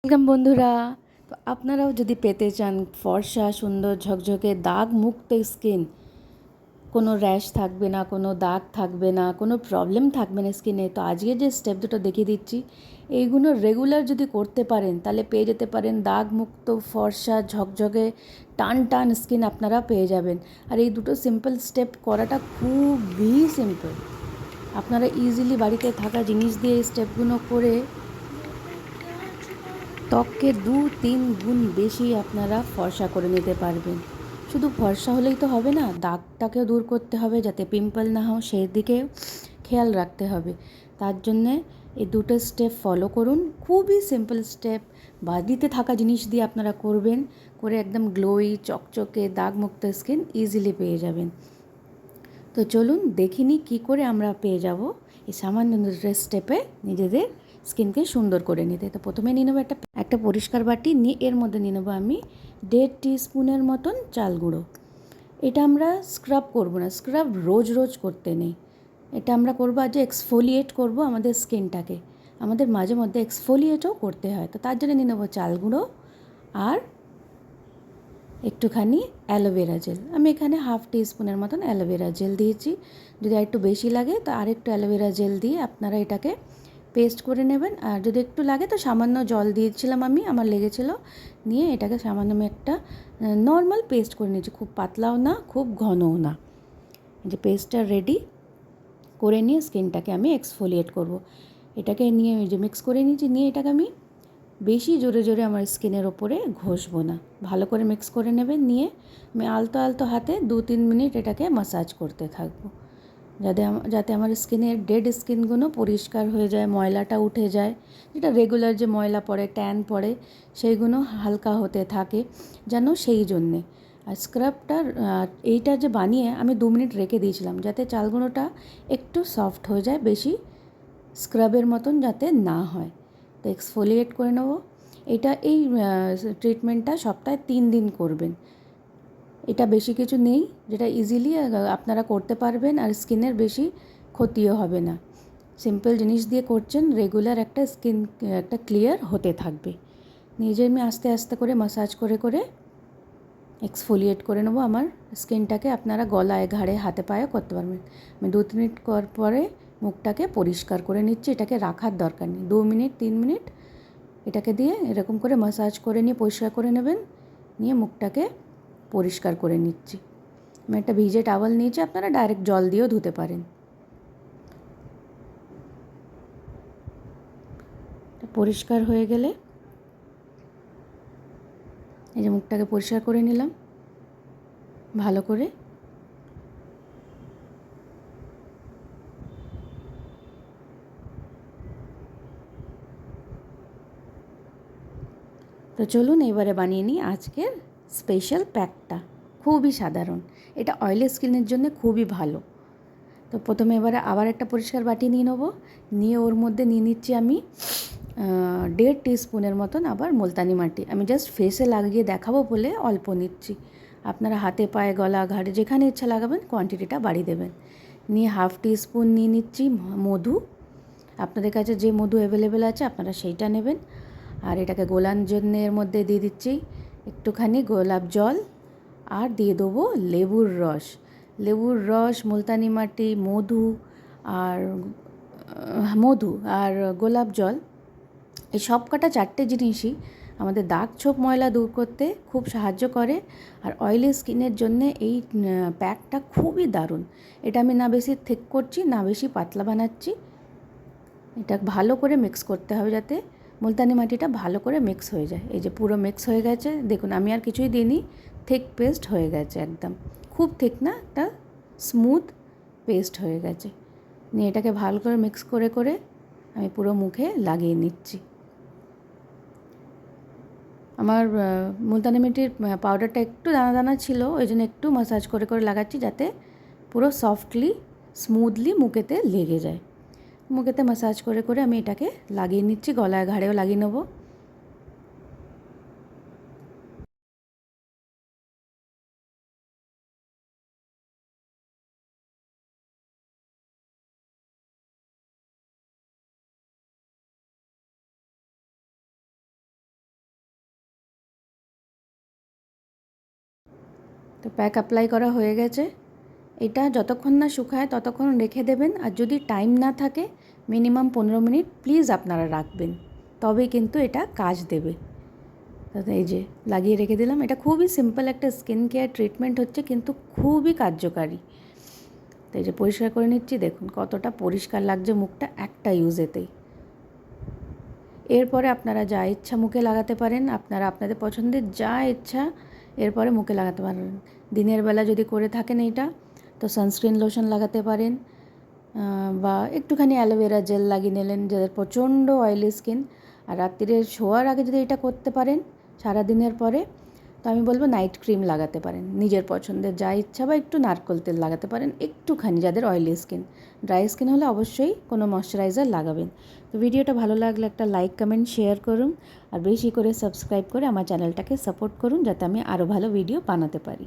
Welcome বন্ধুরা। তো আপনারাও যদি পেতে চান ফর্সা সুন্দর ঝকঝকে দাগ মুক্ত স্কিন, কোনো র্যাশ থাকবে না, কোনো দাগ থাকবে না, কোনো প্রবলেম থাকবে না স্কিনে, তো আজকে যে স্টেপ দুটো দেখিয়ে দিচ্ছি এইগুলো রেগুলার যদি করতে পারেন তাহলে পেয়ে যেতে পারেন দাগ মুক্ত ফর্সা ঝকঝকে টান টান স্কিন আপনারা পেয়ে যাবেন। আর এই দুটো সিম্পল স্টেপ করাটা খুবই সিম্পল। আপনারা ইজিলি বাড়িতে থাকা জিনিস দিয়ে এই স্টেপগুলো করে ত্বককে 2-3 গুণ বেশি আপনারা ফর্সা করে নিতে পারবেন। শুধু ফর্সা হলেই তো হবে না, দাগটাকেও দূর করতে হবে, যাতে পিম্পল না হয় সেই দিকে খেয়াল রাখতে হবে। তার জন্যে এই দুটো স্টেপ ফলো করুন, খুবই সিম্পল স্টেপ। বাড়িতে থাকা জিনিস দিয়ে আপনারা করবেন, করে একদম গ্লোই চকচকে দাগমুক্ত স্কিন ইজিলি পেয়ে যাবেন। তো চলুন দেখিনি কী করে আমরা পেয়ে যাব এই সামান্য দুটো স্টেপে নিজেদের স্কিনকে সুন্দর করে নিতে। তো প্রথমে নিয়ে নেবো একটা পরিষ্কার বাটি, নিয়ে এর মধ্যে নিয়ে নেবো আমি 1.5 টিস্পুনের মতন চাল গুঁড়ো। এটা আমরা স্ক্রাব করব না, স্ক্রাব রোজ রোজ করতে নেই। এটা আমরা করবো আজ এক্সফোলিয়েট করব আমাদের স্কিনটাকে। আমাদের মাঝে মধ্যে এক্সফোলিয়েটও করতে হয়, তো তার জন্য নিয়ে নেবো চাল গুঁড়ো আর একটুখানি অ্যালোভেরা জেল। আমি এখানে 1/2 টিস্পুনের মতন অ্যালোভেরা জেল দিয়েছি। যদি একটু বেশি লাগে তো আরেকটু অ্যালোভেরা জেল দিয়ে আপনারা এটাকে পেস্ট করে নেবেন। আর যদি একটু লাগে তো সামান্য জল দিয়েছিলাম আমি, আমার লেগেছিলো। নিয়ে এটাকে সামান্য আমি একটা নর্মাল পেস্ট করে নিয়েছি, খুব পাতলাও না খুব ঘনও না। যে পেস্টটা রেডি করে নিয়ে স্কিনটাকে আমি এক্সফোলিয়েট করব। এটাকে নিয়ে যে মিক্স করে নিয়েছি, নিয়ে এটাকে আমি বেশি জোরে জোরে আমার স্কিনের ওপরে ঘষবো না, ভালো করে মিক্স করে নেবেন। নিয়ে আমি আলতো আলতো হাতে 2-3 মিনিট এটাকে ম্যাসাজ করতে থাকবো, যাতে আমার স্কিনের ডেড স্কিনগুলো পরিষ্কার হয়ে যায়, ময়লাটা উঠে যায়, যেটা রেগুলার যে ময়লা পড়ে ট্যান পড়ে সেইগুলো হালকা হতে থাকে যেন, সেই জন্যে। আর স্ক্রাবটার এইটা যে বানিয়ে আমি 2 মিনিট রেখে দিয়েছিলাম যাতে চালগুলোটা একটু সফট হয়ে যায়, বেশি স্ক্রাবের মতন যাতে না হয়। তো এক্সফোলিয়েট করে নেব। এই ট্রিটমেন্টটা সপ্তাহে 3 দিন করবেন। এটা বেশি কিছু নেই, যেটা ইজিলি আপনারা করতে পারবেন আর স্কিনের বেশি ক্ষতিও হবে না। সিম্পল জিনিস দিয়ে করছেন, রেগুলার একটা স্কিন একটা ক্লিয়ার হতে থাকবে। নিজে আমি আস্তে আস্তে করে ম্যাসাজ করে করে এক্সফোলিয়েট করে নেবো আমার স্কিনটাকে। আপনারা গলায় ঘাড়ে হাতে পায়ে করতে পারবেন। আমি 2-3 মিনিট পরে মুখটাকে পরিষ্কার করে নিচ্ছি। এটাকে রাখার দরকার নেই, 2 মিনিট 3 মিনিট এটাকে দিয়ে এরকম করে ম্যাসাজ করে নিয়ে পরিষ্কার করে নেবেন। নিয়ে মুখটাকে পরিষ্কার করে নিচ্ছি। আমি একটা ভিজে টাওয়াল নিয়েছি, আপনারা ডাইরেক্ট জল দিয়েও ধুতে পারেন। পরিষ্কার হয়ে গেলে এই যে মুখটাকে পরিষ্কার করে নিলাম ভালো করে। তো চলুন এবারে বানিয়ে নিই আজকের স্পেশাল প্যাকটা। খুবই সাধারণ, এটা অয়েলি স্কিনের জন্য খুবই ভালো। তো প্রথমে এবারে আবার একটা পরিষ্কার বাটি নিয়ে নেবো, নিয়ে ওর মধ্যে নিয়ে নিচ্ছি আমি 1.5 টিস্পুনের মতন আবার মুলতানি মাটি। আমি জাস্ট ফেসে লাগিয়ে দেখাবো বলে অল্প নিচ্ছি, আপনারা হাতে পায়ে গলা ঘাড়ে যেখানে ইচ্ছা লাগাবেন, কোয়ান্টিটিটা বাড়িয়ে দেবেন। নিয়ে 1/2 টিস্পুন নিয়ে নিচ্ছি মধু। আপনাদের কাছে যে মধু অ্যাভেলেবেল আছে আপনারা সেইটা নেবেন। আর এটাকে গোলার জন্য এর মধ্যে দিয়ে দিচ্ছি একটুখানি গোলাপ জল, আর দিয়ে দেবো লেবুর রস, মুলতানি মাটি, মধু আর গোলাপ জল। এই সব কটা 4টে জিনিসই আমাদের দাগ ছোপ ময়লা দূর করতে খুব সাহায্য করে। আর অয়েলি স্কিনের জন্য এই প্যাকটা খুবই দারুণ। এটা আমি না বেশি থিক করছি না বেশি পাতলা বানাচ্ছি। এটা ভালো করে মিক্স করতে হবে যাতে মুলতানি মাটিটা ভালো করে মিক্স হয়ে যায়। এই যে পুরো মিক্স হয়ে গেছে, দেখুন আমি আর কিছুই দিইনি, থিক পেস্ট হয়ে গেছে একদম, খুব থিক না, একটা স্মুথ পেস্ট হয়ে গেছে। নিয়ে এটাকে ভালো করে মিক্স করে করে আমি পুরো মুখে লাগিয়ে নিচ্ছি। আমার মুলতানি মাটির পাউডারটা একটু দানা দানা ছিল, ওই জন্য একটু ম্যাসাজ করে করে লাগাচ্ছি যাতে পুরো সফটলি স্মুথলি মুখেতে লেগে যায়। মুখেতে ম্যাসাজ করে করে আমি এটাকে লাগিয়ে নিচ্ছি, গলায় ঘাড়েও লাগিয়ে নেবো। তো প্যাক অ্যাপ্লাই করা হয়ে গেছে। এটা যতক্ষণ না শুকায় ততক্ষণ রেখে দেবেন, আর যদি টাইম না থাকে মিনিমাম 15 মিনিট প্লিজ আপনারা রাখবেন, তবেই কিন্তু এটা কাজ দেবে। তো এই যে লাগিয়ে রেখে দিলাম। এটা খুবই সিম্পল একটা স্কিন কেয়ার ট্রিটমেন্ট হচ্ছে, কিন্তু খুবই কার্যকারী। তো এই যে পরিষ্কার করে নিচ্ছি, দেখুন কতটা পরিষ্কার লাগছে মুখটা একটা ইউজেতেই। এরপরে আপনারা যা ইচ্ছা মুখে লাগাতে পারেন, আপনারা আপনাদের পছন্দের যা ইচ্ছা এরপরে মুখে লাগাতে পারেন। দিনের বেলা যদি করে থাকেন এইটা, তো সানস্ক্রিন লোশন লাগাতে পারেন, বা একটুখানি অ্যালোভেরা জেল লাগিয়ে নিলেন যাদের প্রচণ্ড অয়েলি স্কিন। আর রাত্রিরে শোয়ার আগে যদি এটা করতে পারেন সারাদিনের পরে, তো আমি বলবো নাইট ক্রিম লাগাতে পারেন নিজের পছন্দের যা ইচ্ছা, বা একটু নারকেল তেল লাগাতে পারেন একটুখানি যাদের অয়েলি স্কিন। ড্রাই স্কিন হলে অবশ্যই কোনো ময়শ্চারাইজার লাগাবেন। তো ভিডিওটা ভালো লাগলে একটা লাইক কমেন্ট শেয়ার করুন, আর বেশি করে সাবস্ক্রাইব করে আমার চ্যানেলটাকে সাপোর্ট করুন যাতে আমি আরও ভালো ভিডিও বানাতে পারি।